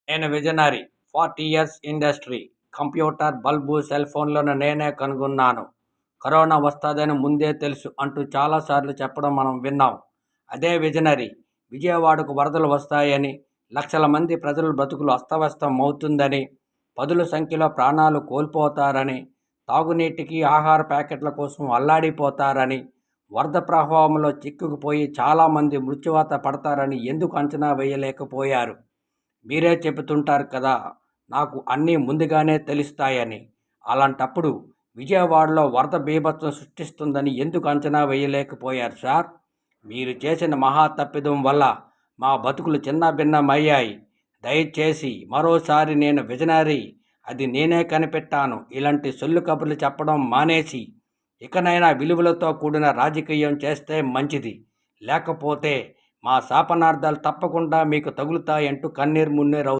నేను visionary. 40 years industry. Computer, bulb, cell ఫోన్లను నేనే కనుగొన్నాను. కరోనా వస్తాదని ముందే తెలుసు అంటూ చాలాసార్లు చెప్పడం మనం విన్నాం. అదే విజనరీ. విజయవాడకు వరదలు వస్తాయని, లక్షల మంది ప్రజల బ్రతుకులు అస్తవ్యస్తం అవుతుందని, పదుల సంఖ్యలో ప్రాణాలు కోల్పోతారని, తాగునీటికి, ఆహార ప్యాకెట్ల కోసం అల్లాడిపోతారని, వరద ప్రవాహంలో చిక్కుకుపోయి చాలామంది మృత్యువాత పడతారని ఎందుకు అంచనా వేయలేకపోయారు? మీరే చెబుతుంటారు కదా, నాకు అన్నీ ముందుగానే తెలుస్తాయని. అలాంటప్పుడు విజయవాడలో వరద బీభత్సం సృష్టిస్తుందని ఎందుకు అంచనా వేయలేకపోయారు సార్? మీరు చేసిన మహా తప్పిదం వల్ల మా బతుకులు చిన్నభిన్నమయ్యాయి. దయచేసి మరోసారి నేను విజనరీ, అది నేనే కనిపెట్టాను, ఇలాంటి సొల్లు కబుర్లు చెప్పడం మానేసి ఇకనైనా విలువలతో కూడిన రాజకీయం చేస్తే మంచిది. లేకపోతే మా శాపనార్థాలు తప్పకుండా మీకు తగులుతాయంటూ కన్నీరు మున్నీరు